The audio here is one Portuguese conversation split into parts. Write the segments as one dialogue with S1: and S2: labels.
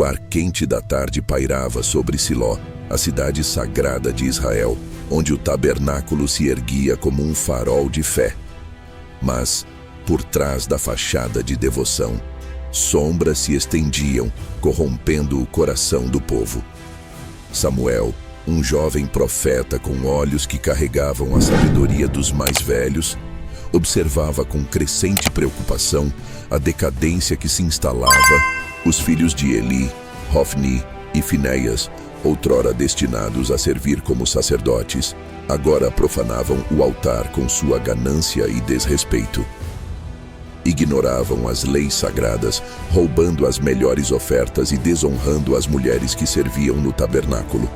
S1: ar quente da tarde pairava sobre Siló, a cidade sagrada de Israel, onde o tabernáculo se erguia como um farol de fé. Mas, por trás da fachada de devoção, sombras se estendiam, corrompendo o coração do povo. Samuel, um jovem profeta com olhos que carregavam a sabedoria dos mais velhos, observava com crescente preocupação a decadência que se instalava. Os filhos de Eli, Hofni e Finéias, outrora destinados a servir como sacerdotes, agora profanavam o altar com sua ganância e desrespeito. Ignoravam as leis sagradas, roubando as melhores ofertas e desonrando as mulheres que serviam no tabernáculo.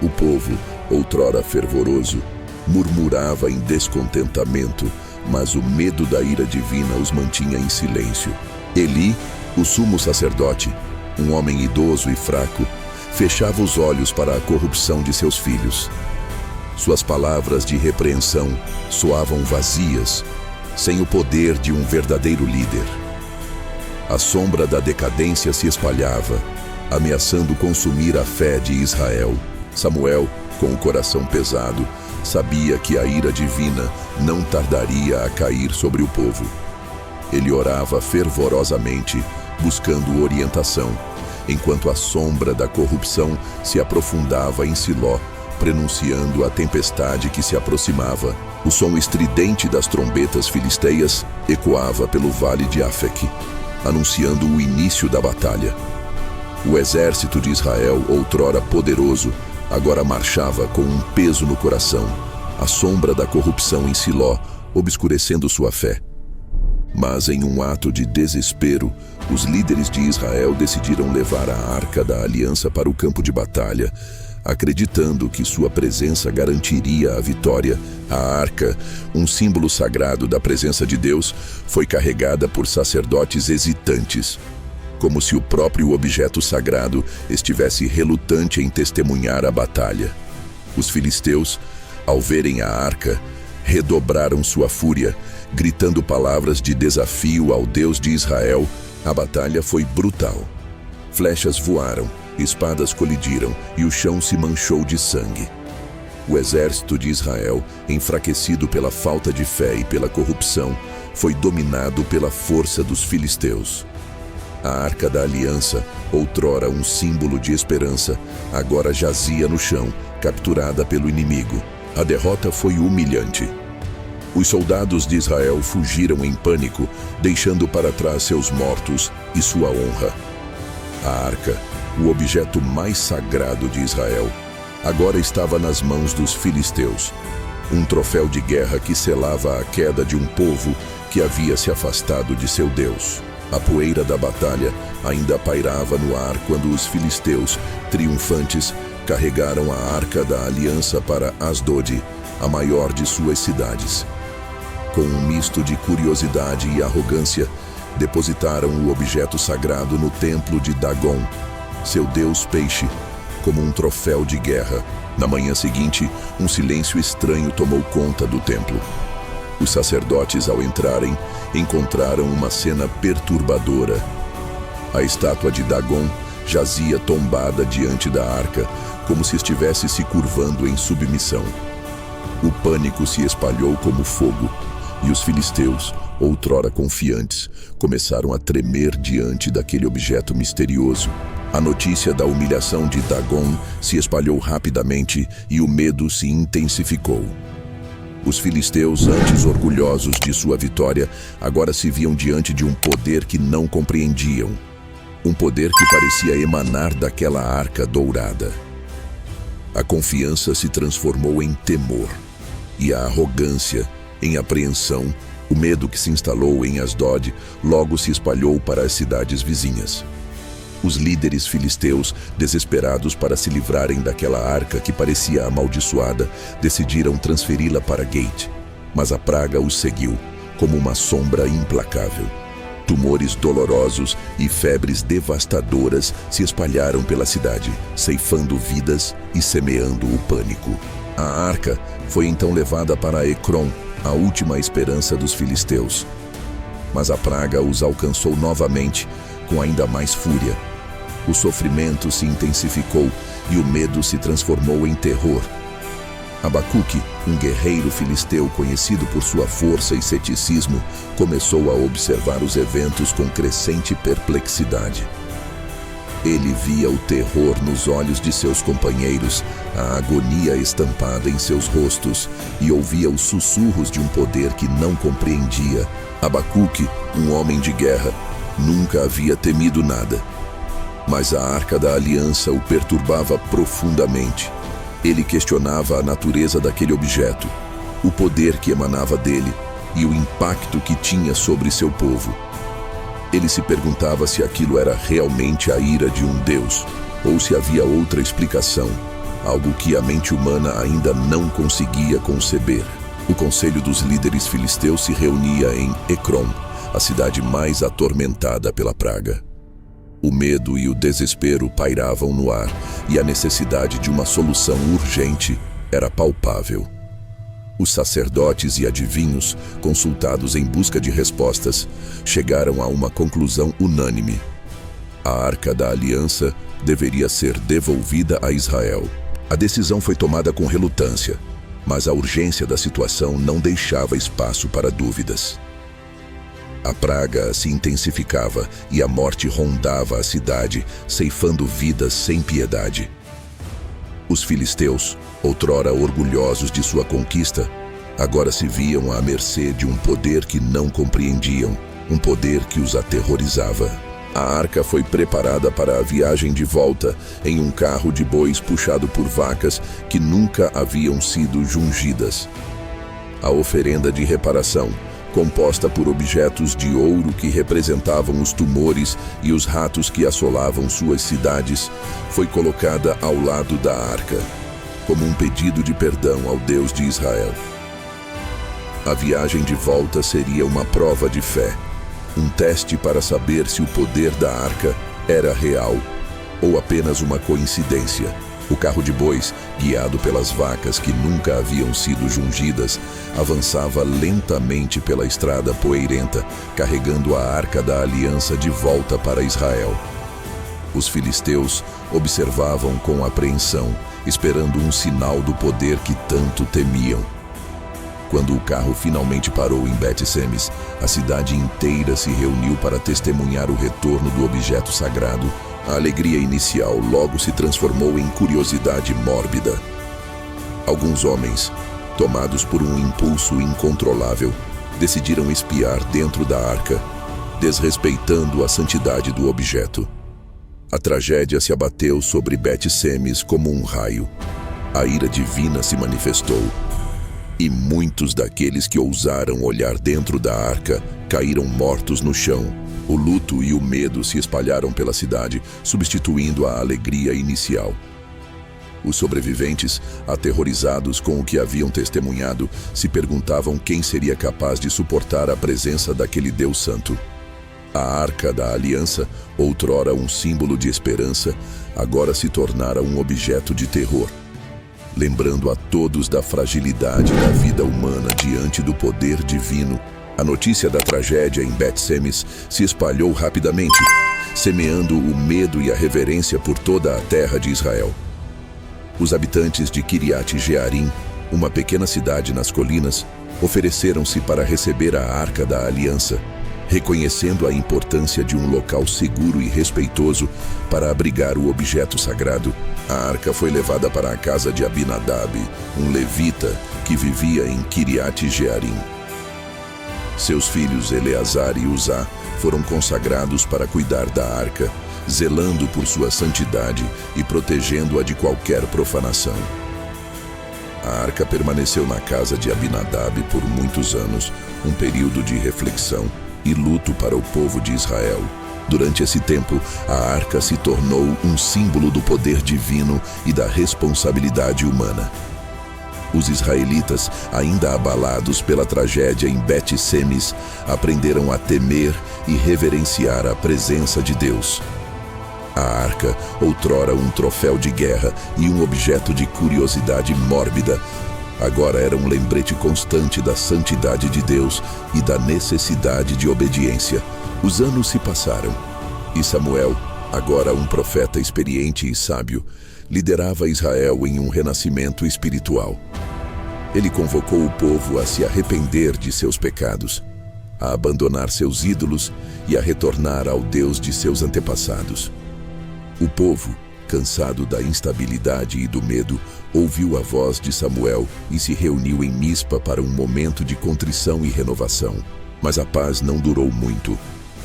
S1: O povo, outrora fervoroso, murmurava em descontentamento, mas o medo da ira divina os mantinha em silêncio. Eli, o sumo sacerdote, um homem idoso e fraco, fechava os olhos para a corrupção de seus filhos. Suas palavras de repreensão soavam vazias, sem o poder de um verdadeiro líder. A sombra da decadência se espalhava, ameaçando consumir a fé de Israel. Samuel, com o coração pesado, sabia que a ira divina não tardaria a cair sobre o povo. Ele orava fervorosamente, buscando orientação, enquanto a sombra da corrupção se aprofundava em Siló, prenunciando a tempestade que se aproximava. O som estridente das trombetas filisteias ecoava pelo vale de Afec, anunciando o início da batalha. O exército de Israel, outrora poderoso, agora marchava com um peso no coração, a sombra da corrupção em Siló, obscurecendo sua fé. Mas em um ato de desespero, os líderes de Israel decidiram levar a Arca da Aliança para o campo de batalha, acreditando que sua presença garantiria a vitória. A arca, um símbolo sagrado da presença de Deus, foi carregada por sacerdotes hesitantes, como se o próprio objeto sagrado estivesse relutante em testemunhar a batalha. Os filisteus, ao verem a arca, redobraram sua fúria, gritando palavras de desafio ao Deus de Israel. A batalha foi brutal. Flechas voaram, espadas colidiram e o chão se manchou de sangue. O exército de Israel, enfraquecido pela falta de fé e pela corrupção, foi dominado pela força dos filisteus. A Arca da Aliança, outrora um símbolo de esperança, agora jazia no chão, capturada pelo inimigo. A derrota foi humilhante. Os soldados de Israel fugiram em pânico, deixando para trás seus mortos e sua honra. A arca, o objeto mais sagrado de Israel, agora estava nas mãos dos filisteus, um troféu de guerra que selava a queda de um povo que havia se afastado de seu Deus. A poeira da batalha ainda pairava no ar quando os filisteus, triunfantes, carregaram a Arca da Aliança para Asdod, a maior de suas cidades. Com um misto de curiosidade e arrogância, depositaram o objeto sagrado no templo de Dagon, seu deus peixe, como um troféu de guerra. Na manhã seguinte, um silêncio estranho tomou conta do templo. Os sacerdotes, ao entrarem, encontraram uma cena perturbadora. A estátua de Dagon jazia tombada diante da arca, como se estivesse se curvando em submissão. O pânico se espalhou como fogo, e os filisteus, outrora confiantes, começaram a tremer diante daquele objeto misterioso. A notícia da humilhação de Dagon se espalhou rapidamente e o medo se intensificou. Os filisteus, antes orgulhosos de sua vitória, agora se viam diante de um poder que não compreendiam. Um poder que parecia emanar daquela arca dourada. A confiança se transformou em temor, e a arrogância em apreensão. O medo que se instalou em Asdod logo se espalhou para as cidades vizinhas. Os líderes filisteus, desesperados para se livrarem daquela arca que parecia amaldiçoada, decidiram transferi-la para Gate. Mas a praga os seguiu, como uma sombra implacável. Tumores dolorosos e febres devastadoras se espalharam pela cidade, ceifando vidas e semeando o pânico. A arca foi então levada para Ecrom, a última esperança dos filisteus. Mas a praga os alcançou novamente, com ainda mais fúria. O sofrimento se intensificou e o medo se transformou em terror. Abacuque, um guerreiro filisteu conhecido por sua força e ceticismo, começou a observar os eventos com crescente perplexidade. Ele via o terror nos olhos de seus companheiros, a agonia estampada em seus rostos, e ouvia os sussurros de um poder que não compreendia. Abacuque, um homem de guerra, nunca havia temido nada. Mas a Arca da Aliança o perturbava profundamente. Ele questionava a natureza daquele objeto, o poder que emanava dele e o impacto que tinha sobre seu povo. Ele se perguntava se aquilo era realmente a ira de um Deus, ou se havia outra explicação, algo que a mente humana ainda não conseguia conceber. O conselho dos líderes filisteus se reunia em Ecrom, a cidade mais atormentada pela praga. O medo e o desespero pairavam no ar, e a necessidade de uma solução urgente era palpável. Os sacerdotes e adivinhos, consultados em busca de respostas, chegaram a uma conclusão unânime. A Arca da Aliança deveria ser devolvida a Israel. A decisão foi tomada com relutância, mas a urgência da situação não deixava espaço para dúvidas. A praga se intensificava e a morte rondava a cidade, ceifando vidas sem piedade. Os filisteus, outrora orgulhosos de sua conquista, agora se viam à mercê de um poder que não compreendiam, um poder que os aterrorizava. A arca foi preparada para a viagem de volta em um carro de bois puxado por vacas que nunca haviam sido jungidas. A oferenda de reparação, composta por objetos de ouro que representavam os tumores e os ratos que assolavam suas cidades, foi colocada ao lado da arca, como um pedido de perdão ao Deus de Israel. A viagem de volta seria uma prova de fé, um teste para saber se o poder da arca era real ou apenas uma coincidência. O carro de bois, guiado pelas vacas que nunca haviam sido jungidas, avançava lentamente pela estrada poeirenta, carregando a Arca da Aliança de volta para Israel. Os filisteus observavam com apreensão, esperando um sinal do poder que tanto temiam. Quando o carro finalmente parou em Bet-Semes, a cidade inteira se reuniu para testemunhar o retorno do objeto sagrado. A alegria inicial logo se transformou em curiosidade mórbida. Alguns homens, tomados por um impulso incontrolável, decidiram espiar dentro da arca, desrespeitando a santidade do objeto. A tragédia se abateu sobre Bet-Semes como um raio. A ira divina se manifestou, e muitos daqueles que ousaram olhar dentro da arca caíram mortos no chão. O luto e o medo se espalharam pela cidade, substituindo a alegria inicial. Os sobreviventes, aterrorizados com o que haviam testemunhado, se perguntavam quem seria capaz de suportar a presença daquele Deus santo. A Arca da Aliança, outrora um símbolo de esperança, agora se tornara um objeto de terror, lembrando a todos da fragilidade da vida humana diante do poder divino. A notícia da tragédia em Bet-Semes se espalhou rapidamente, semeando o medo e a reverência por toda a terra de Israel. Os habitantes de Kiriat Jearim, uma pequena cidade nas colinas, ofereceram-se para receber a Arca da Aliança, reconhecendo a importância de um local seguro e respeitoso para abrigar o objeto sagrado. A arca foi levada para a casa de Abinadab, um levita que vivia em Kiriat Jearim. Seus filhos Eleazar e Uzá foram consagrados para cuidar da arca, zelando por sua santidade e protegendo-a de qualquer profanação. A arca permaneceu na casa de Abinadab por muitos anos, um período de reflexão e luto para o povo de Israel. Durante esse tempo, a arca se tornou um símbolo do poder divino e da responsabilidade humana. Os israelitas, ainda abalados pela tragédia em Bet-Semes, aprenderam a temer e reverenciar a presença de Deus. A arca, outrora um troféu de guerra e um objeto de curiosidade mórbida, agora era um lembrete constante da santidade de Deus e da necessidade de obediência. Os anos se passaram e Samuel, Agora um profeta experiente e sábio liderava Israel em um renascimento espiritual. Ele convocou o povo a se arrepender de seus pecados, a abandonar seus ídolos e a retornar ao Deus de seus antepassados. O povo, cansado da instabilidade e do medo, ouviu a voz de Samuel e se reuniu em Mispa para um momento de contrição e renovação. Mas a paz não durou muito.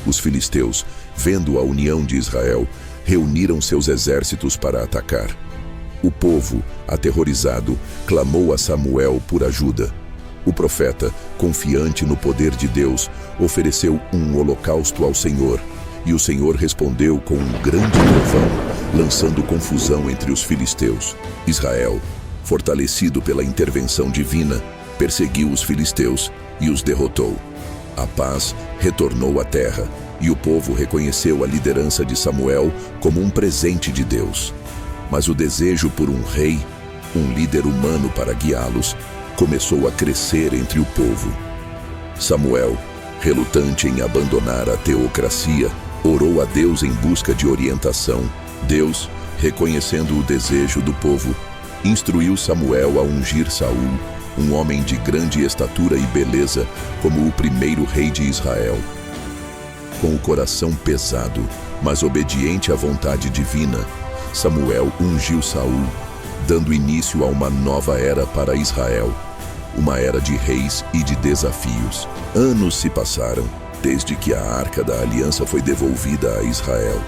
S1: Os filisteus, vendo a união de Israel, reuniram seus exércitos para atacar. O povo, aterrorizado, clamou a Samuel por ajuda. O profeta, confiante no poder de Deus, ofereceu um holocausto ao Senhor, e o Senhor respondeu com um grande trovão, lançando confusão entre os filisteus. Israel, fortalecido pela intervenção divina, perseguiu os filisteus e os derrotou. A paz retornou à terra, e o povo reconheceu a liderança de Samuel como um presente de Deus. Mas o desejo por um rei, um líder humano para guiá-los, começou a crescer entre o povo. Samuel, relutante em abandonar a teocracia, orou a Deus em busca de orientação. Deus, reconhecendo o desejo do povo, instruiu Samuel a ungir Saul, um homem de grande estatura e beleza, como o primeiro rei de Israel. Com o coração pesado, mas obediente à vontade divina, Samuel ungiu Saul, dando início a uma nova era para Israel, uma era de reis e de desafios. Anos se passaram, desde que a Arca da Aliança foi devolvida a Israel.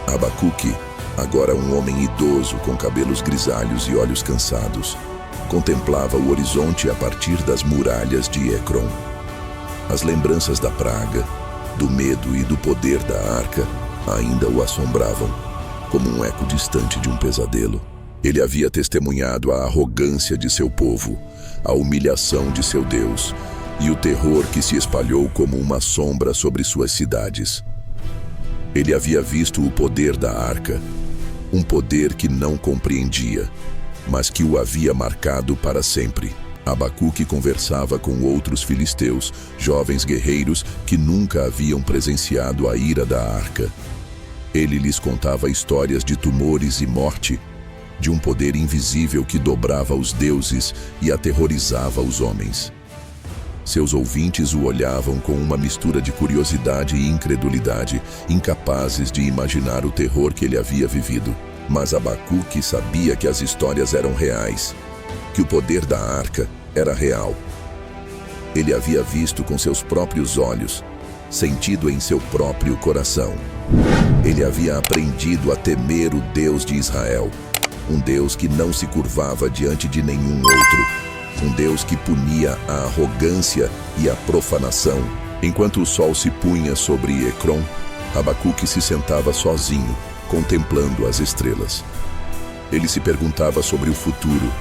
S1: Abacuque, agora um homem idoso com cabelos grisalhos e olhos cansados, contemplava o horizonte a partir das muralhas de Ecrom. As lembranças da praga, do medo e do poder da arca ainda o assombravam, como um eco distante de um pesadelo. Ele havia testemunhado a arrogância de seu povo, a humilhação de seu Deus e o terror que se espalhou como uma sombra sobre suas cidades. Ele havia visto o poder da arca, um poder que não compreendia, mas que o havia marcado para sempre. Abacuque conversava com outros filisteus, jovens guerreiros que nunca haviam presenciado a ira da arca. Ele lhes contava histórias de tumores e morte, de um poder invisível que dobrava os deuses e aterrorizava os homens. Seus ouvintes o olhavam com uma mistura de curiosidade e incredulidade, incapazes de imaginar o terror que ele havia vivido. Mas Abacuque sabia que as histórias eram reais, que o poder da arca era real. Ele havia visto com seus próprios olhos, sentido em seu próprio coração. Ele havia aprendido a temer o Deus de Israel, um Deus que não se curvava diante de nenhum outro, um Deus que punia a arrogância e a profanação. Enquanto o sol se punha sobre Ecrom, Abacuque se sentava sozinho, contemplando as estrelas. Ele se perguntava sobre o futuro,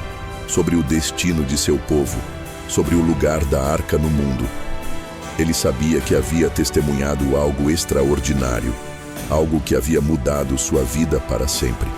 S1: sobre o destino de seu povo, sobre o lugar da arca no mundo. Ele sabia que havia testemunhado algo extraordinário, algo que havia mudado sua vida para sempre.